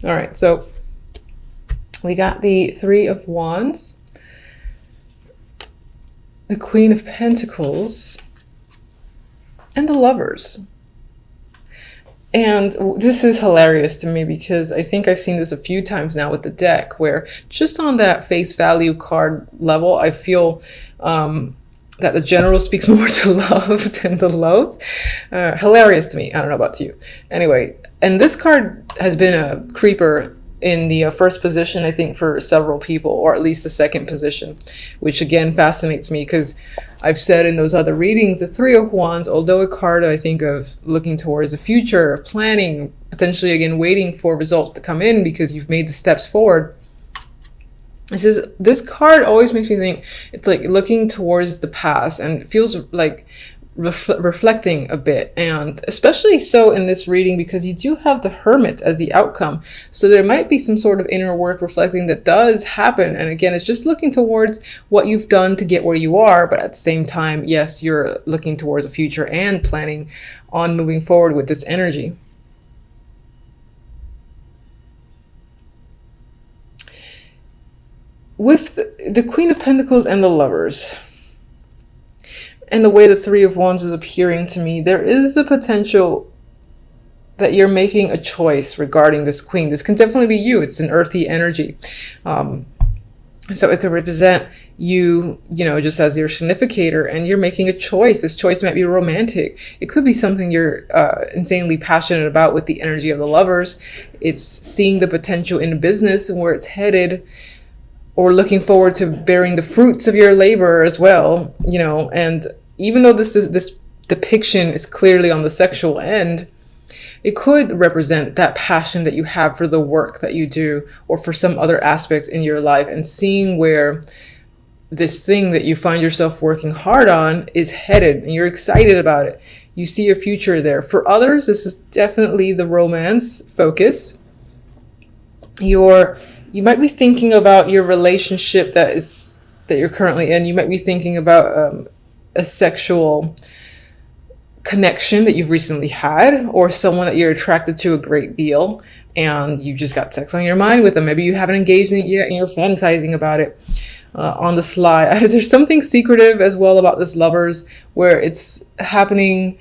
All right, so we got the Three of Wands, the Queen of Pentacles, and the Lovers. And this is hilarious to me because I think I've seen this a few times now with the deck, where just on that face value card level, I feel that the general speaks more to love than the loathe. Hilarious to me. I don't know about you. Anyway, and this card has been a creeper in the first position, I think, for several people, or at least the second position, which again fascinates me because I've said in those other readings, the Three of Wands, although a card I think of looking towards the future, planning, potentially again waiting for results to come in because you've made the steps forward. This card always makes me think it's like looking towards the past, and it feels like reflecting a bit, and especially so in this reading because you do have the Hermit as the outcome, so there might be some sort of inner work reflecting that does happen. And again, it's just looking towards what you've done to get where you are, but at the same time, yes, you're looking towards the future and planning on moving forward with this energy. With the Queen of Pentacles and the Lovers, and the way the Three of Wands is appearing to me, there is a potential that you're making a choice regarding this Queen. This can definitely be you. It's an earthy energy. So it could represent you, just as your significator, and you're making a choice. This choice might be romantic. It could be something you're insanely passionate about with the energy of the Lovers. It's seeing the potential in business and where it's headed, or looking forward to bearing the fruits of your labor as well, and even though this depiction is clearly on the sexual end, it could represent that passion that you have for the work that you do or for some other aspects in your life, and seeing where this thing that you find yourself working hard on is headed and you're excited about it. You see a future there. For others, this is definitely the romance focus. You might be thinking about your relationship that you're currently in. You might be thinking about a sexual connection that you've recently had, or someone that you're attracted to a great deal, and you just got sex on your mind with them. Maybe you haven't engaged in it yet and you're fantasizing about it on the sly. There's something secretive as well about this Lovers, where it's happening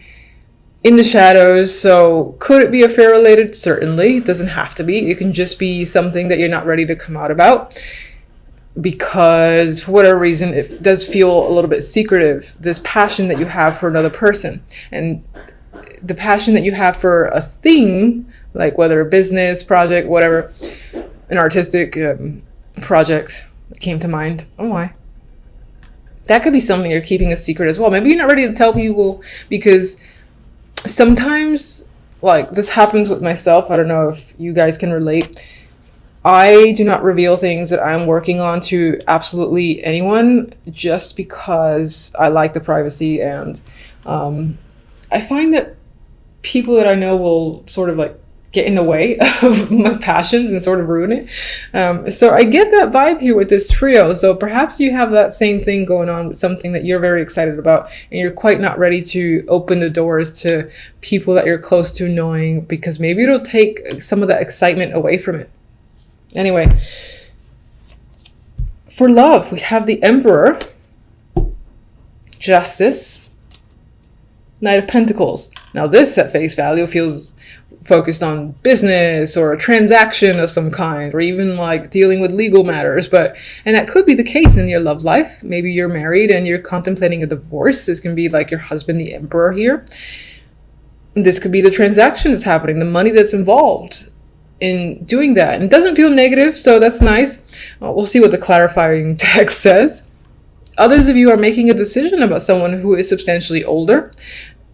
in the shadows. So could it be affair related? Certainly. It doesn't have to be. It can just be something that you're not ready to come out about because for whatever reason it does feel a little bit secretive, this passion that you have for another person, and the passion that you have for a thing, like whether a business project, whatever, an artistic project that came to mind. Oh my. That could be something you're keeping a secret as well. Maybe you're not ready to tell people because sometimes, like, this happens with myself. I don't know if you guys can relate. I do not reveal things that I'm working on to absolutely anyone just because I like the privacy, and I find that people that I know will sort of like get in the way of my passions and sort of ruin it. So I get that vibe here with this trio. So perhaps you have that same thing going on with something that you're very excited about and you're quite not ready to open the doors to people that you're close to knowing, because maybe it'll take some of that excitement away from it. Anyway, for love, we have the Emperor, Justice, Knight of Pentacles. Now this at face value feels focused on business or a transaction of some kind, or even like dealing with legal matters, and that could be the case in your love life. Maybe you're married and you're contemplating a divorce. This can be like your husband, the Emperor here. This could be the transaction that's happening, the money that's involved in doing that. And it doesn't feel negative, so that's nice. We'll see what the clarifying text says. Others of you are making a decision about someone who is substantially older,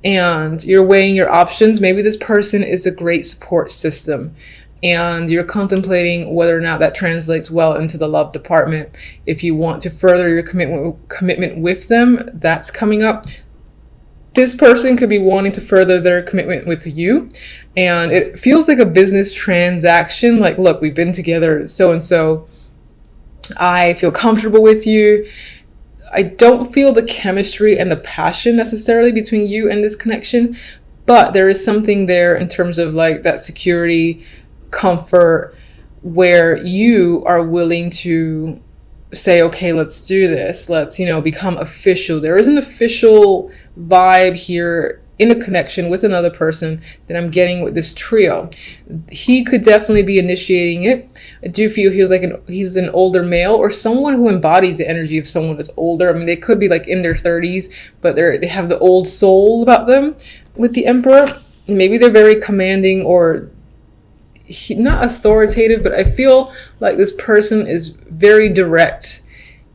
and you're weighing your options. Maybe this person is a great support system, and you're contemplating whether or not that translates well into the love department. If you want to further your commitment with them, that's coming up. This person could be wanting to further their commitment with you, and it feels like a business transaction. Like, look, we've been together so-and-so. I feel comfortable with you. I don't feel the chemistry and the passion necessarily between you and this connection, but there is something there in terms of like that security, comfort where you are willing to say, okay, let's do this. Let's, become official. There is an official vibe here in a connection with another person that I'm getting with this trio. He could definitely be initiating it. I do feel he's an older male, or someone who embodies the energy of someone that's older. I mean, they could be like in their 30s, but they have the old soul about them with the Emperor. Maybe they're very commanding or not authoritative, but I feel like this person is very direct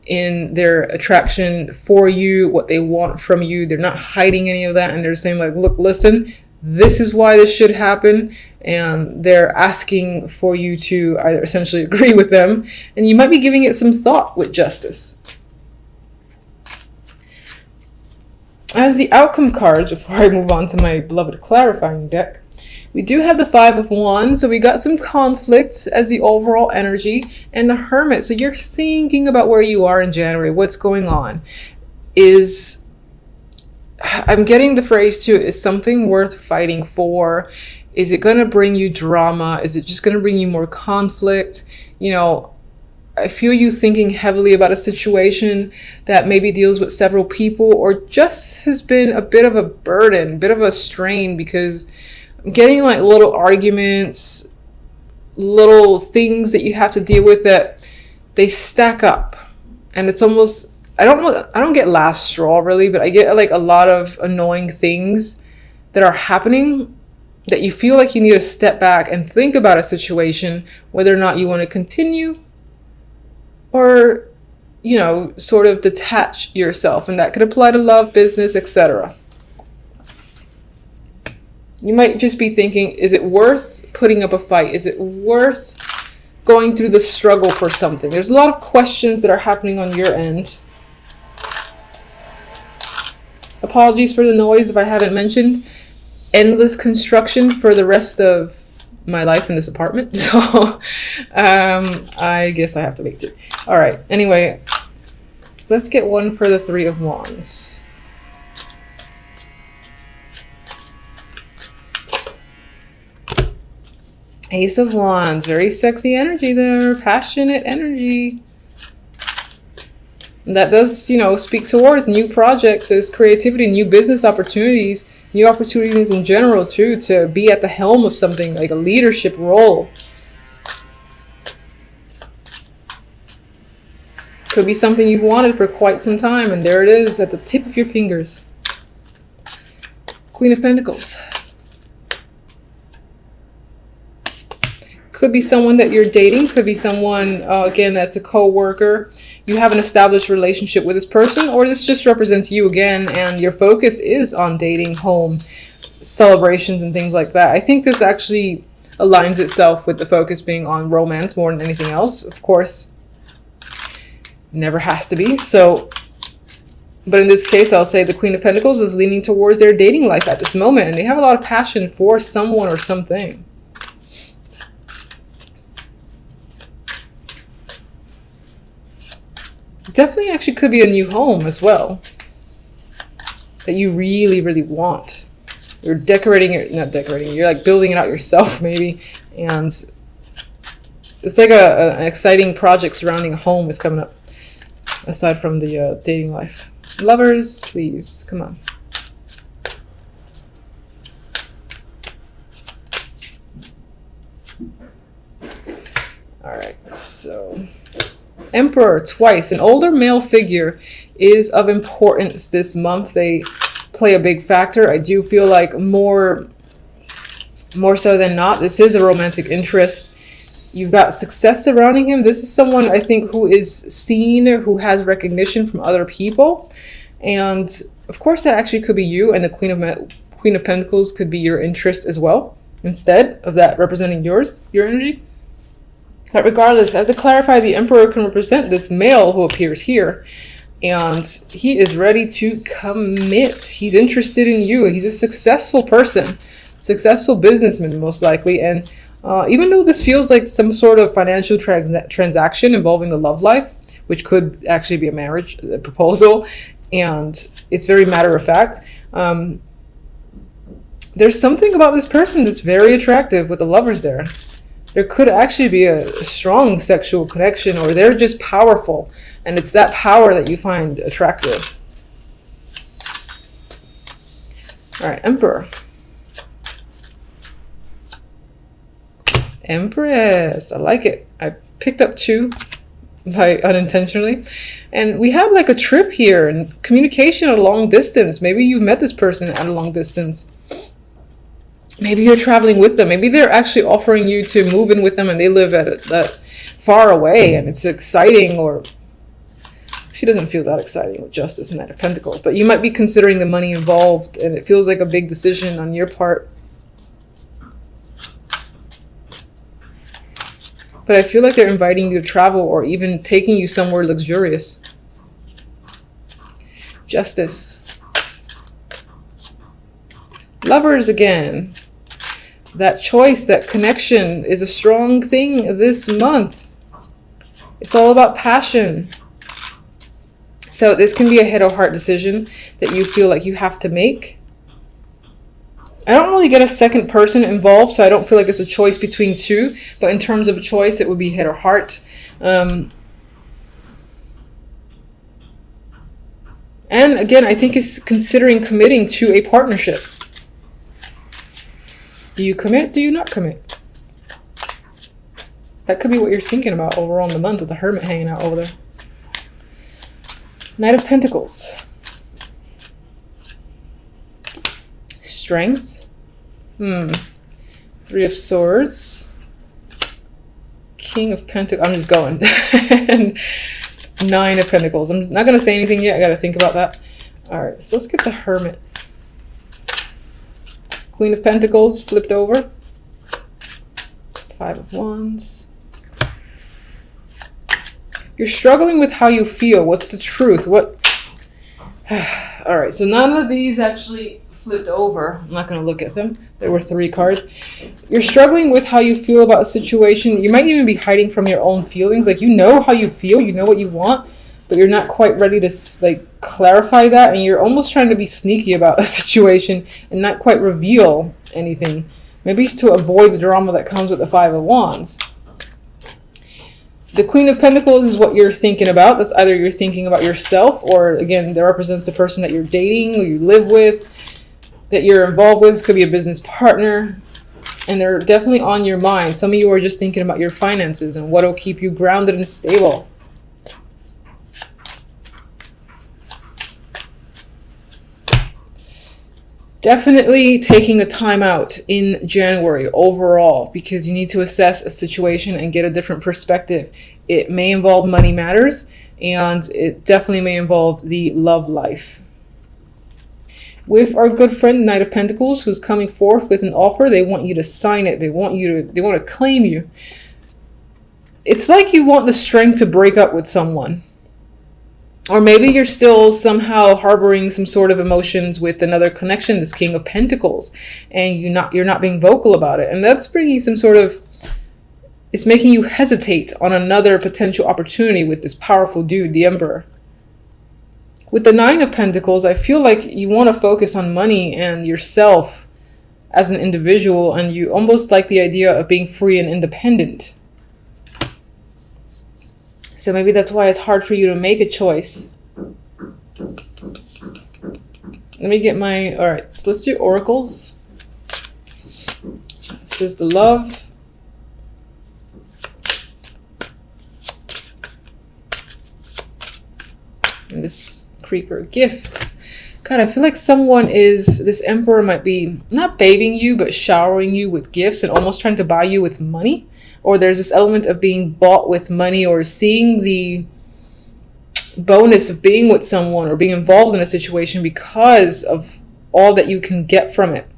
in their attraction for you, what they want from you. They're not hiding any of that, and they're saying like, look, listen, this is why this should happen, and they're asking for you to either essentially agree with them, and you might be giving it some thought with justice. As the outcome cards, before I move on to my beloved clarifying deck, we do have the Five of Wands, so we got some conflict as the overall energy, and the Hermit. So you're thinking about where you are in January, what's going on. I'm getting the phrase too, is something worth fighting for? Is it going to bring you drama? Is it just going to bring you more conflict? I feel you thinking heavily about a situation that maybe deals with several people, or just has been a bit of a burden, a bit of a strain, because I'm getting like little arguments, little things that you have to deal with that they stack up, and it's almost, I don't get last straw really, but I get like a lot of annoying things that are happening that you feel like you need to step back and think about a situation, whether or not you want to continue or, sort of detach yourself. And that could apply to love, business, etc. You might just be thinking, is it worth putting up a fight? Is it worth going through the struggle for something? There's a lot of questions that are happening on your end. Apologies for the noise if I haven't mentioned. Endless construction for the rest of my life in this apartment. So I guess I have to wait too. All right. Anyway, let's get one for the Three of Wands. Ace of Wands, very sexy energy there, passionate energy. And that does, speak towards new projects, as creativity, new business opportunities, new opportunities in general too, to be at the helm of something, like a leadership role. Could be something you've wanted for quite some time, and there it is at the tip of your fingers. Queen of Pentacles. Could be someone that you're dating. Could be someone, again, that's a co-worker. You have an established relationship with this person, or this just represents you again, and your focus is on dating, home, celebrations, and things like that. I think this actually aligns itself with the focus being on romance more than anything else. Of course, never has to be. So, but in this case, I'll say the Queen of Pentacles is leaning towards their dating life at this moment, and they have a lot of passion for someone or something. Definitely actually could be a new home as well that you really, really want. You're decorating it, not decorating, you're like building it out yourself maybe. And it's like an exciting project surrounding a home is coming up, aside from the dating life. Lovers, please, come on. All right, so Emperor twice. An older male figure is of importance this month. They play a big factor. I do feel like more so than not, this is a romantic interest. You've got success surrounding him. This is someone, I think, who is seen, who has recognition from other people. And of course, that actually could be you, and the Queen of Pentacles could be your interest as well, instead of that representing your energy. But regardless, as I clarify, the Emperor can represent this male who appears here, and he is ready to commit. He's interested in you. He's a successful person, successful businessman most likely. And even though this feels like some sort of financial transaction involving the love life, which could actually be a marriage proposal, and it's very matter of fact, there's something about this person that's very attractive with the lovers there. There could actually be a strong sexual connection, or they're just powerful, and it's that power that you find attractive. All right, Emperor. Empress, I like it. I picked up 2 by unintentionally. And we have like a trip here and communication at a long distance. Maybe you've met this person at a long distance. Maybe you're traveling with them. Maybe they're actually offering you to move in with them and they live at that far away and it's exciting, or she doesn't feel that exciting with Justice and Knight of Pentacles. But you might be considering the money involved and it feels like a big decision on your part. But I feel like they're inviting you to travel or even taking you somewhere luxurious. Justice. Lovers again. That choice, that connection is a strong thing this month. It's all about passion. So this can be a head or heart decision that you feel like you have to make. I don't really get a second person involved, so I don't feel like it's a choice between 2. But in terms of a choice, it would be head or heart. And again, I think it's considering committing to a partnership. Do you commit? Do you not commit? That could be what you're thinking about overall in the month with the Hermit hanging out over there. Knight of Pentacles. Strength. 3 of Swords. King of Pentacles. I'm just going. And 9 of Pentacles. I'm not going to say anything yet. I got to think about that. All right, so let's get the Hermit. Queen of Pentacles flipped over. 5 of Wands. You're struggling with how you feel. What's the truth? What? All right, so none of these actually flipped over. I'm not going to look at them. There were 3 cards. You're struggling with how you feel about a situation. You might even be hiding from your own feelings. Like, you know how you feel, you know what you want, but you're not quite ready to like clarify that, and you're almost trying to be sneaky about a situation and not quite reveal anything. Maybe it's to avoid the drama that comes with the 5 of Wands. The Queen of Pentacles is what you're thinking about. That's either you're thinking about yourself, or again, that represents the person that you're dating or you live with, that you're involved with. This could be a business partner, and they're definitely on your mind. Some of you are just thinking about your finances and what will keep you grounded and stable. Definitely taking a time out in January overall, because you need to assess a situation and get a different perspective. It may involve money matters, and it definitely may involve the love life. With our good friend Knight of Pentacles, who's coming forth with an offer, they want you to sign it. They want to claim you. It's like you want the strength to break up with someone. Or maybe you're still somehow harboring some sort of emotions with another connection, this King of Pentacles, and you're not being vocal about it. And that's bringing some sort of, it's making you hesitate on another potential opportunity with this powerful dude, the Emperor. With the 9 of Pentacles, I feel like you want to focus on money and yourself as an individual, and you almost like the idea of being free and independent. So maybe that's why it's hard for you to make a choice. Let me get my, all right, so let's do oracles. This is the Love. And this Creeper, Gift. God, I feel like this Emperor might be not babying you, but showering you with gifts and almost trying to buy you with money. Or there's this element of being bought with money, or seeing the bonus of being with someone or being involved in a situation because of all that you can get from it.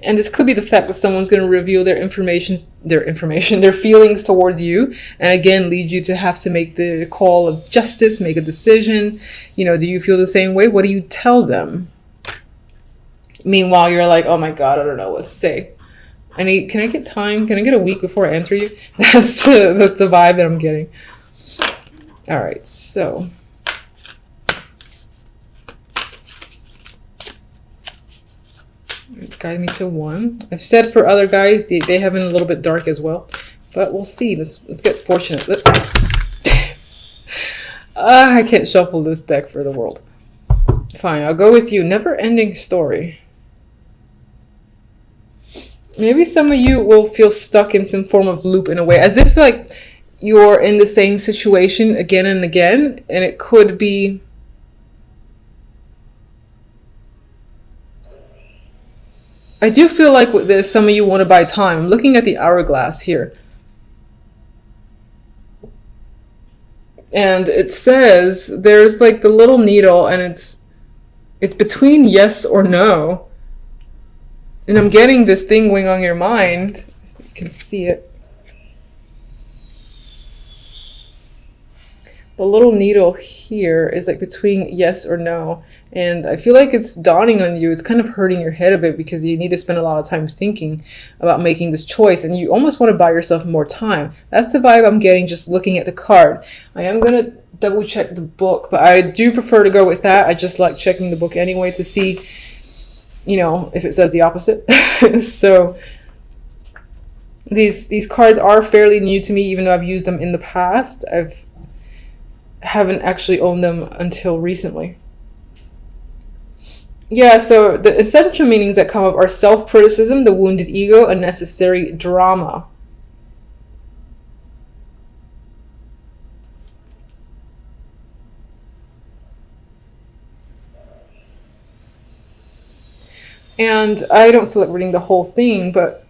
And this could be the fact that someone's going to reveal their feelings towards you, and again lead you to have to make the call of justice, make a decision. You know, do you feel the same way? What do you tell them? Meanwhile, you're like, oh my God, I don't know what to say. Can I get time? Can I get a week before I answer you? That's the vibe that I'm getting. All right, so. Guide me to 1. I've said for other guys, they have been a little bit dark as well. But we'll see. Let's get fortunate. I can't shuffle this deck for the world. Fine, I'll go with you. Never-ending story. Maybe some of you will feel stuck in some form of loop in a way, as if like you're in the same situation again and again, and it could be I do feel like with this, some of you want to buy time. I'm looking at the hourglass here. And it says there's like the little needle, and it's between yes or no. And I'm getting this thing going on your mind. You can see it. The little needle here is like between yes or no. And I feel like it's dawning on you. It's kind of hurting your head a bit because you need to spend a lot of time thinking about making this choice. And you almost want to buy yourself more time. That's the vibe I'm getting just looking at the card. I am going to double check the book, but I do prefer to go with that. I just like checking the book anyway to see, you know, if it says the opposite. So these cards are fairly new to me, even though I've used them in the past. Haven't actually owned them until recently. Yeah, so the essential meanings that come up are self-criticism, the wounded ego, unnecessary drama. And I don't feel like reading the whole thing, but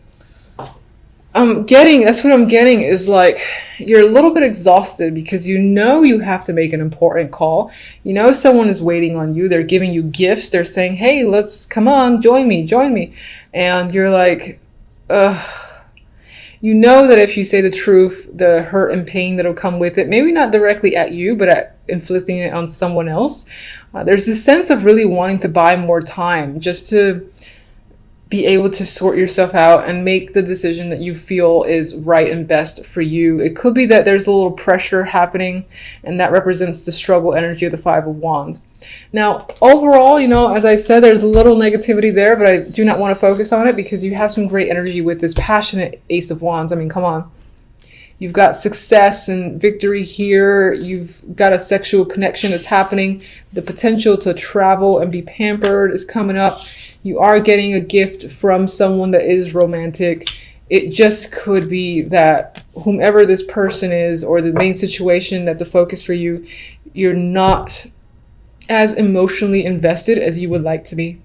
that's what I'm getting is like, you're a little bit exhausted because you know you have to make an important call. You know someone is waiting on you. They're giving you gifts. They're saying, hey, come on, join me. And you're like, ugh. You know that if you say the truth, the hurt and pain that'll come with it, maybe not directly at you, but at inflicting it on someone else. There's this sense of really wanting to buy more time just to be able to sort yourself out and make the decision that you feel is right and best for you. It could be that there's a little pressure happening, and that represents the struggle energy of the Five of Wands. Now, overall, you know, as I said, there's a little negativity there, but I do not want to focus on it because you have some great energy with this passionate Ace of Wands. I mean, come on. You've got success and victory here. You've got a sexual connection that's happening. The potential to travel and be pampered is coming up. You are getting a gift from someone that is romantic. It just could be that whomever this person is, or the main situation that's a focus for you, you're not as emotionally invested as you would like to be.